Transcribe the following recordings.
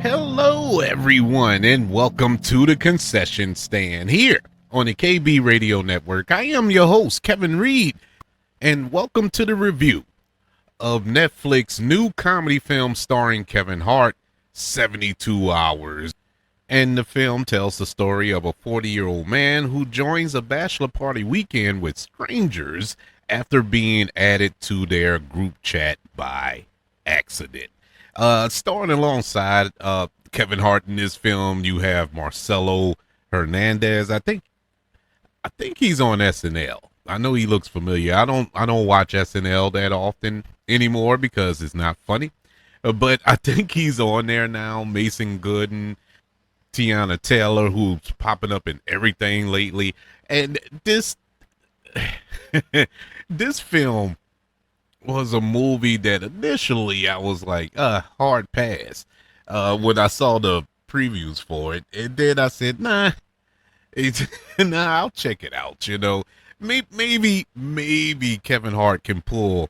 Hello, everyone, and welcome to the concession stand here on the KB Radio Network. I am your host, Kevin Reed, and welcome to the review of Netflix's new comedy film starring Kevin Hart, 72 Hours. And the film tells the story of a 40-year-old man who joins a bachelor party weekend with strangers after being added to their group chat by accident. Starring alongside Kevin Hart in this film, you have Marcello Hernández. I think he's on SNL. I know he looks familiar. I don't watch SNL that often anymore because it's not funny. But I think he's on there now. Mason Gooden, Teyana Taylor, who's popping up in everything lately. And this this film was a movie that initially I was like, hard pass. When I saw the previews for it, and then I said, it's, nah, I'll check it out. Maybe Kevin Hart can pull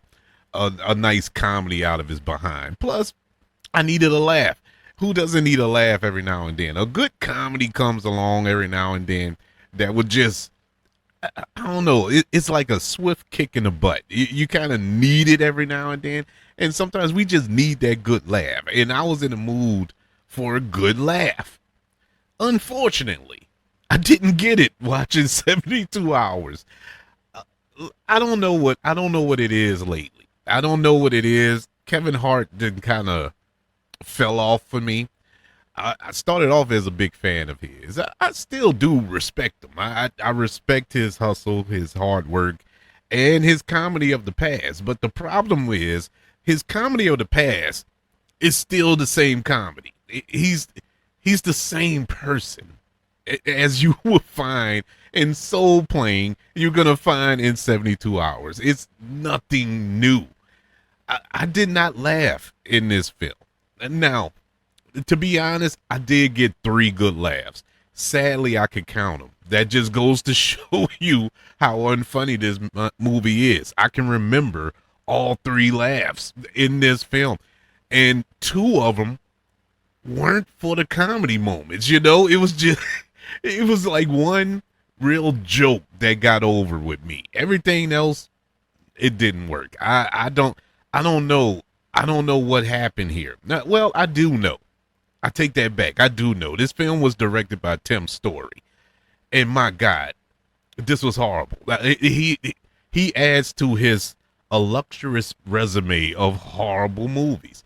a nice comedy out of his behind. Plus, I needed a laugh. Who doesn't need a laugh every now and then? A good comedy comes along every now and then that would just, I don't know. It's like a swift kick in the butt. You kind of need it every now and then. And sometimes we just need that good laugh. And I was in the mood for a good laugh. Unfortunately, I didn't get it watching 72 hours. I don't know what it is lately. I don't know what it is. Kevin Hart didn't kind of fell off for me. I started off as a big fan of his. I still do respect him. I respect his hustle, his hard work, and his comedy of the past. But the problem is his comedy of the past is still the same comedy. He's the same person as you will find in Soul Plane. You're gonna find in 72 Hours. It's nothing new. I did not laugh in this film. Now, to be honest, I did get 3 good laughs. Sadly, I could count them. That just goes to show you how unfunny this movie is. I can remember all 3 laughs in this film, and 2 of them weren't for the comedy moments. It was just, it was like one real joke that got over with me. Everything else, it didn't work. I don't know. I don't know what happened here. Now, well, I do know. I take that back. I do know. This film was directed by Tim Story. And my God, this was horrible. He adds to his illustrious resume of horrible movies.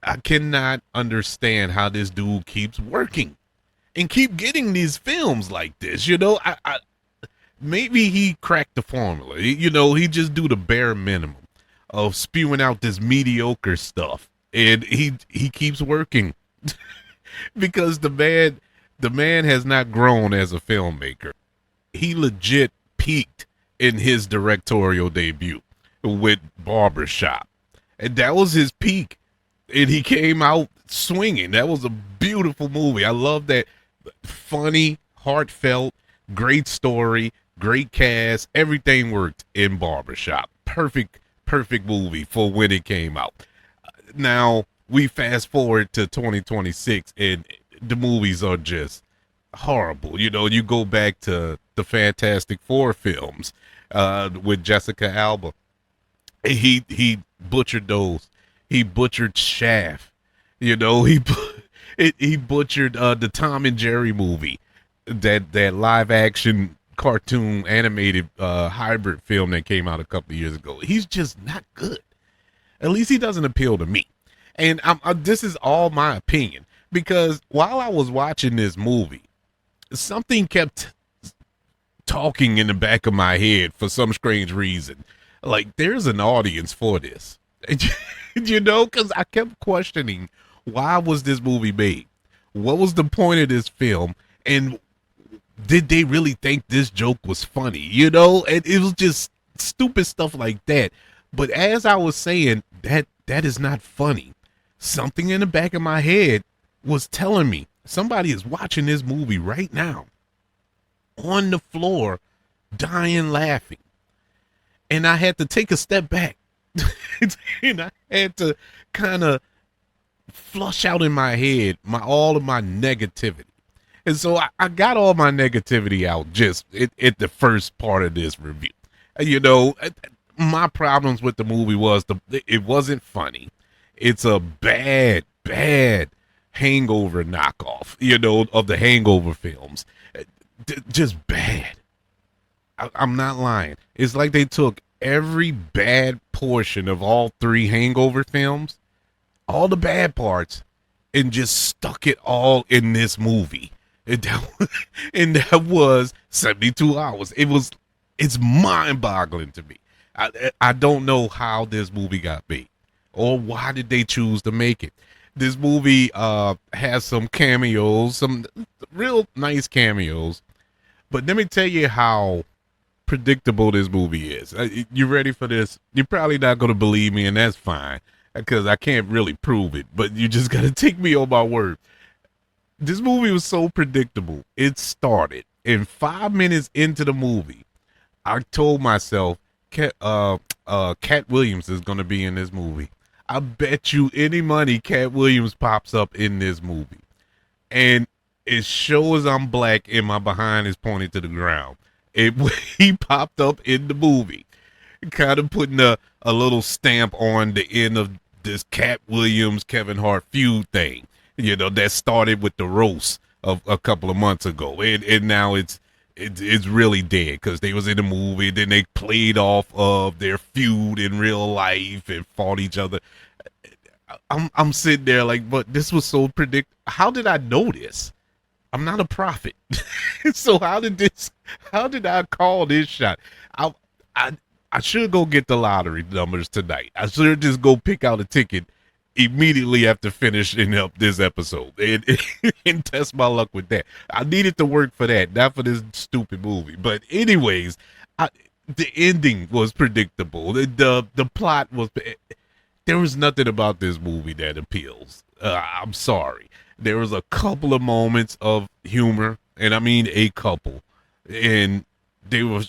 I cannot understand how this dude keeps working and keep getting these films like this. Maybe he cracked the formula. He just do the bare minimum of spewing out this mediocre stuff, and he keeps working because the man has not grown as a filmmaker. He legit peaked in his directorial debut with Barbershop, and that was his peak, and he came out swinging. That was a beautiful movie. I love that. Funny, heartfelt, great story, great cast. Everything worked in Barbershop. Perfect movie for when it came out. Now we fast forward to 2026 and the movies are just horrible. You go back to the Fantastic Four films with Jessica Alba. He butchered those. He butchered Shaft. He butchered the Tom and Jerry movie, that live action cartoon animated hybrid film that came out a couple of years ago. He's just not good. At least he doesn't appeal to me. And this is all my opinion, because while I was watching this movie, something kept talking in the back of my head for some strange reason. Like, there's an audience for this. Because I kept questioning, why was this movie made? What was the point of this film? And did they really think this joke was funny? And it was just stupid stuff like that. But as I was saying, that is not funny. Something in the back of my head was telling me somebody is watching this movie right now on the floor, dying laughing. And I had to take a step back. And I had to kind of flush out in my head all of my negativity. And so I got all my negativity out just at the first part of this review. You know, my problems with the movie was it wasn't funny. It's a bad, bad Hangover knockoff, you know, of the Hangover films. Just bad. I'm not lying. It's like they took every bad portion of all three Hangover films, all the bad parts, and just stuck it all in this movie. And that was 72 hours. It's mind-boggling to me. I don't know how this movie got made, or why did they choose to make it. This movie has some cameos, some real nice cameos, but let me tell you how predictable this movie is. You ready for this? You're probably not going to believe me, and that's fine, because I can't really prove it, but you just got to take me on my word. This movie was so predictable. It started, and 5 minutes into the movie, I told myself, Cat Williams is going to be in this movie. I bet you any money Cat Williams pops up in this movie. And as sure as I'm black and my behind is pointed to the ground, he popped up in the movie, kind of putting a little stamp on the end of this Cat Williams Kevin Hart feud thing, you know, that started with the roast of a couple of months ago, and now it's really dead because they was in the movie, then they played off of their feud in real life and fought each other. I'm sitting there like, but this was so how did I know this? I'm not a prophet. So how did I call this shot? I should go get the lottery numbers tonight. I should just go pick out a ticket immediately after finishing up this episode and test my luck with that. I needed to work for that, not for this stupid movie. But anyways, the ending was predictable. The plot was, there was nothing about this movie that appeals. I'm sorry. There was a couple of moments of humor, and I mean a couple, and they were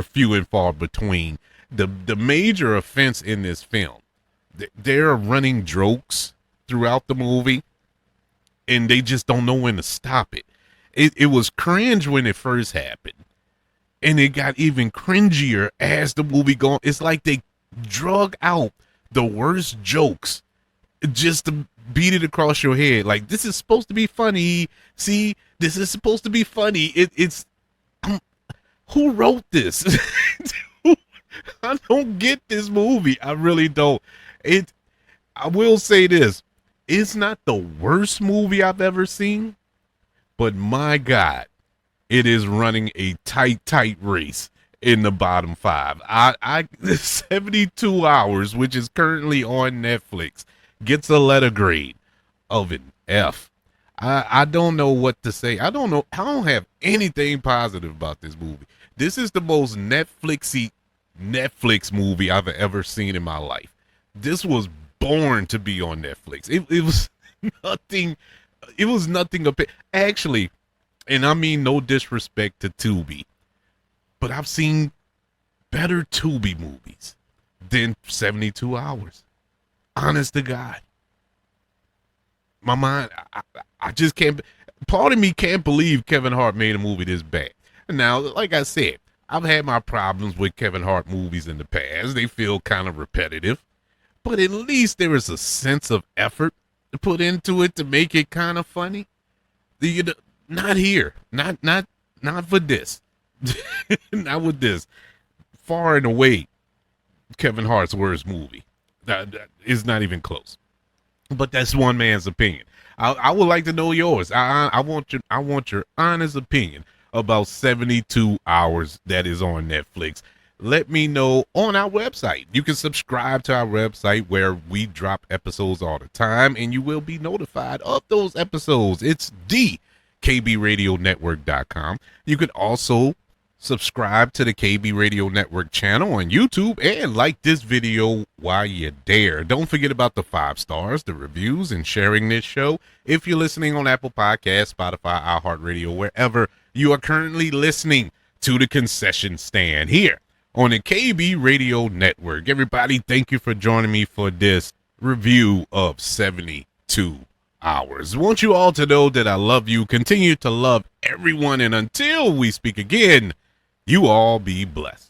few and far between. The major offense in this film, there are running jokes throughout the movie, and they just don't know when to stop it. It was cringe when it first happened, and it got even cringier as the movie going. It's like they drug out the worst jokes just to beat it across your head. Like, this is supposed to be funny. See, this is supposed to be funny. It's who wrote this? I don't get this movie. I really don't. I will say this. It's not the worst movie I've ever seen, but my God, it is running a tight race in the bottom five. 72 Hours, which is currently on Netflix, gets a letter grade of an F. I don't know what to say. I don't have anything positive about this movie. This is the most Netflix movie I've ever seen in my life. This was born to be on Netflix. It was nothing. It was nothing. Actually, and I mean no disrespect to Tubi, but I've seen better Tubi movies than 72 Hours. Honest to God. My mind, I just can't. Part of me can't believe Kevin Hart made a movie this bad. Now, like I said, I've had my problems with Kevin Hart movies in the past. They feel kind of repetitive, but at least there is a sense of effort to put into it to make it kind of funny. Not here, not for this, not with this. Far and away, Kevin Hart's worst movie. That is not even close. But that's one man's opinion. I would like to know yours. I want your honest opinion about 72 Hours that is on Netflix. Let me know on our website. You can subscribe to our website where we drop episodes all the time, and you will be notified of those episodes. It's KBRadioNetwork.com. You can also subscribe to the KB Radio Network channel on YouTube and like this video while you're there. Don't forget about the 5 stars, the reviews, and sharing this show. If you're listening on Apple Podcasts, Spotify, iHeartRadio, wherever you are currently listening to the concession stand here on the KB Radio Network. Everybody, thank you for joining me for this review of 72 2 hours. I want you all to know that I love you. Continue to love everyone. And until we speak again, you all be blessed.